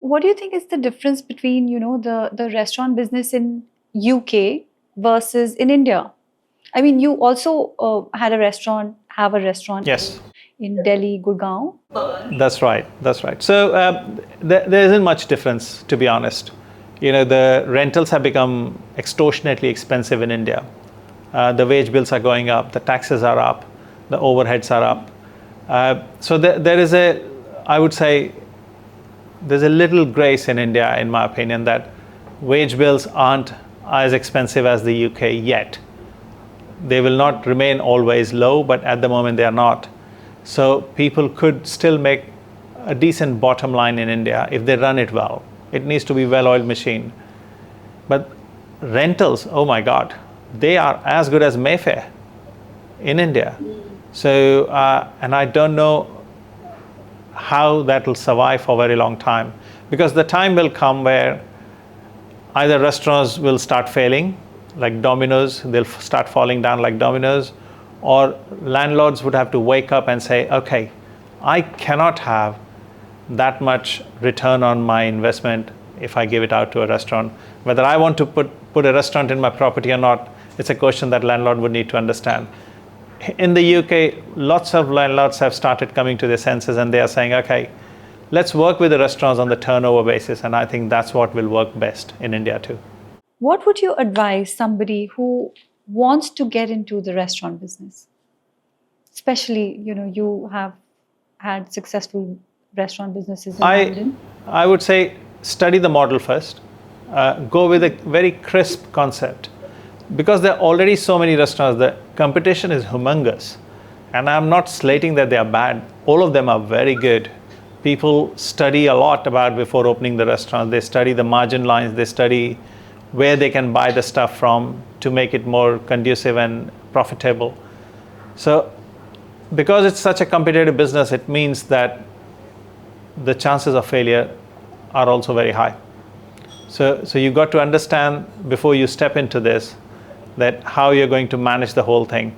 What do you think is the difference between, the restaurant business in UK versus in India? I mean, you also have a restaurant Yes, in Delhi, Gurgaon. that's right. That's right. So there isn't much difference, to be honest. The rentals have become extortionately expensive in India. The wage bills are going up, the taxes are up, the overheads are up. So there is I would say, there's a little grace in India, in my opinion, that wage bills aren't as expensive as the UK yet. They will not remain always low, but at the moment they are not. So people could still make a decent bottom line in India if they run it well. It needs to be well-oiled machine. But rentals, oh my God, they are as good as Mayfair in India. So, and I don't know how that will survive for a very long time, because the time will come where either restaurants will start failing, like Domino's, they'll start falling down like Domino's, or landlords would have to wake up and say, okay, I cannot have that much return on my investment if I give it out to a restaurant. Whether I want to put a restaurant in my property or not, it's a question that landlord would need to understand. In the UK, lots of landlords have started coming to their senses, and they are saying, okay, let's work with the restaurants on the turnover basis. And I think that's what will work best in India too. What would you advise somebody who wants to get into the restaurant business? Especially, you have had successful restaurant businesses in I, London. I would say study the model first, go with a very crisp concept. Because there are already so many restaurants, the competition is humongous. And I'm not slating that they are bad. All of them are very good. People study a lot about before opening the restaurant. They study the margin lines, they study where they can buy the stuff from to make it more conducive and profitable. So because it's such a competitive business, it means that the chances of failure are also very high. So you've got to understand before you step into this that how you're going to manage the whole thing.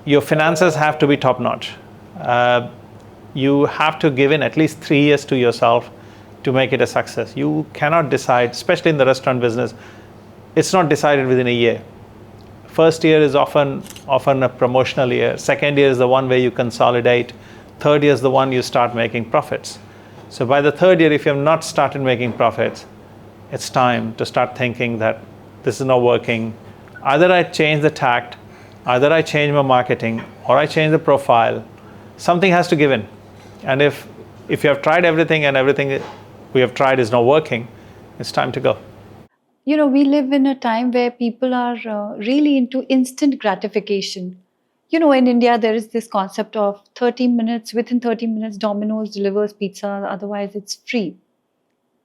Your finances have to be top notch. You have to give in at least 3 years to yourself to make it a success. You cannot decide, especially in the restaurant business, it's not decided within a year. First year is often a promotional year. Second year is the one where you consolidate. Third year is the one you start making profits. So by the third year, if you have not started making profits, it's time to start thinking that this is not working. Either I change the tact, either I change my marketing, or I change the profile. Something has to give in. And if you have tried everything and everything we have tried is not working, it's time to go. We live in a time where people are really into instant gratification. In India, there is this concept of 30 minutes, within 30 minutes, Domino's delivers pizza, otherwise it's free,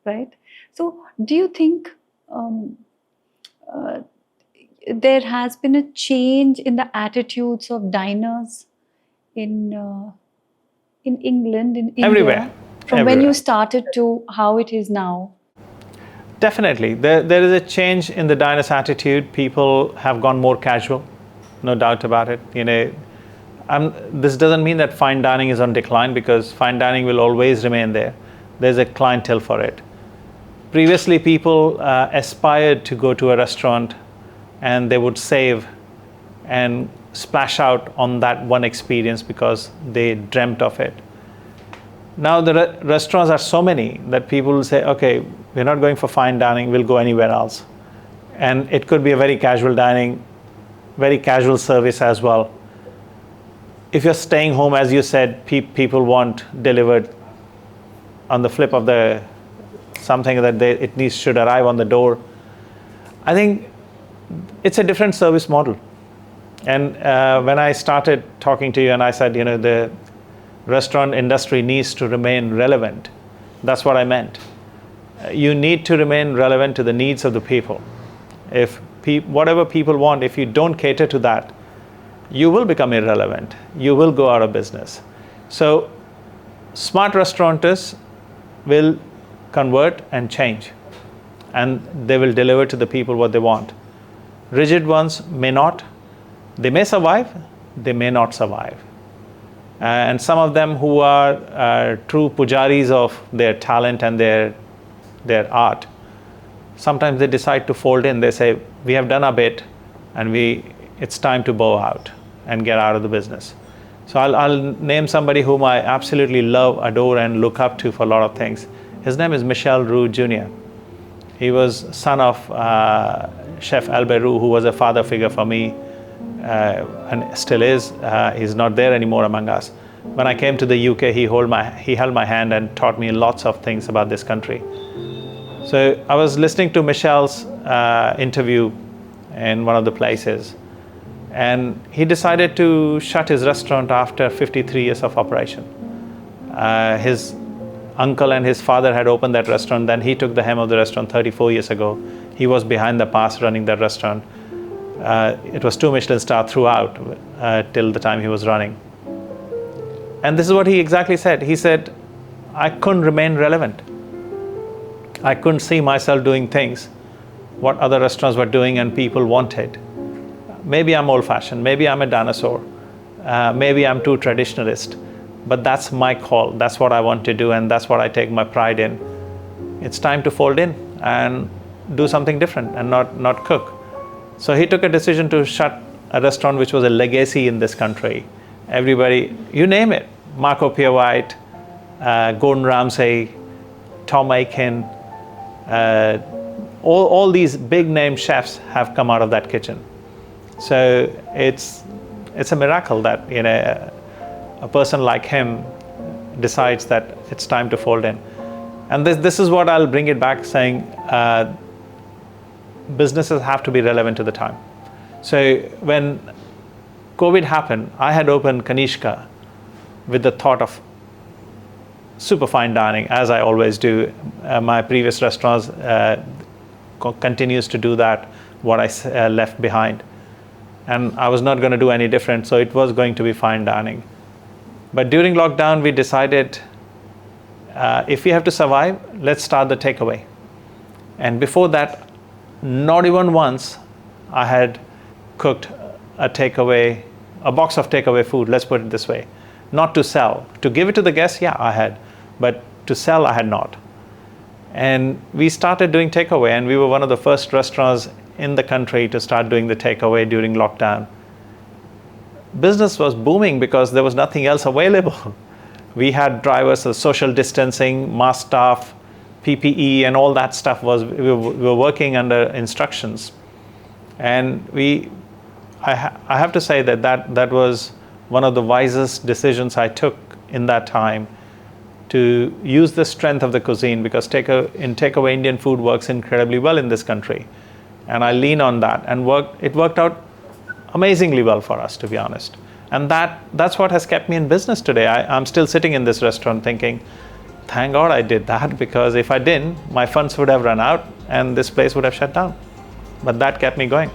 right? So, do you think uh, there has been a change in the attitudes of diners in in England, in Everywhere, India, from when you everywhere. started to how it is now? Definitely. There is a change in the diners' attitude. People have gone more casual, no doubt about it. This doesn't mean that fine dining is on decline, because fine dining will always remain there. There's a clientele for it. Previously, people aspired to go to a restaurant and they would save and splash out on that one experience because they dreamt of it. Now the restaurants are so many that people will say, okay, we're not going for fine dining, we'll go anywhere else. And it could be a very casual dining, very casual service as well. If you're staying home, as you said, people want delivered on the flip of the something that should arrive on the door. I think it's a different service model. And when I started talking to you and I said, the restaurant industry needs to remain relevant, that's what I meant. You need to remain relevant to the needs of the people. If whatever people want, if you don't cater to that, you will become irrelevant. You will go out of business. So smart restaurateurs will convert and change, and they will deliver to the people what they want. Rigid ones may not. They may survive, they may not survive. And some of them who are true pujaris of their talent and their art, sometimes they decide to fold in. They say, we have done a bit, and it's time to bow out and get out of the business. So I'll name somebody whom I absolutely love, adore, and look up to for a lot of things. His name is Michel Roux Jr. He was son of Chef Albert Roux, who was a father figure for me, and still is. He's not there anymore among us. When I came to the UK, he held my hand and taught me lots of things about this country. So I was listening to Michel's interview in one of the places, and he decided to shut his restaurant after 53 years of operation. His uncle and his father had opened that restaurant. Then he took the helm of the restaurant 34 years ago. He was behind the pass running that restaurant. It was 2 Michelin star throughout till the time he was running. And this is what he exactly said. He said, I couldn't remain relevant. I couldn't see myself doing things what other restaurants were doing and people wanted. Maybe I'm old-fashioned, maybe I'm a dinosaur, maybe I'm too traditionalist, but that's my call. That's what I want to do, and that's what I take my pride in. It's time to fold in and do something different and not cook. So he took a decision to shut a restaurant which was a legacy in this country. Everybody, you name it, Marco Pierre-White, Gordon Ramsay, Tom Aiken, all these big name chefs have come out of that kitchen. So it's a miracle that a person like him decides that it's time to fold in. And this is what I'll bring it back, saying businesses have to be relevant to the time. So when COVID happened, I had opened Kanishka with the thought of super fine dining, as I always do. My previous restaurants continues to do that, what I left behind. And I was not going to do any different, so it was going to be fine dining. But during lockdown, we decided if we have to survive, let's start the takeaway. And before that, not even once I had cooked a box of takeaway food, let's put it this way. Not to sell. To give it to the guests, yeah, I had. But to sell, I had not. And we started doing takeaway, and we were one of the first restaurants in the country to start doing the takeaway during lockdown. Business was booming because there was nothing else available. We had drivers, social distancing, mask staff, PPE, and all that stuff we were working under instructions. And I have to say that was one of the wisest decisions I took in that time, to use the strength of the cuisine, because takeaway Indian food works incredibly well in this country. And I lean on that, and it worked out amazingly well for us, to be honest. And that's what has kept me in business today. I'm still sitting in this restaurant thinking, thank God I did that, because if I didn't, my funds would have run out and this place would have shut down. But that kept me going.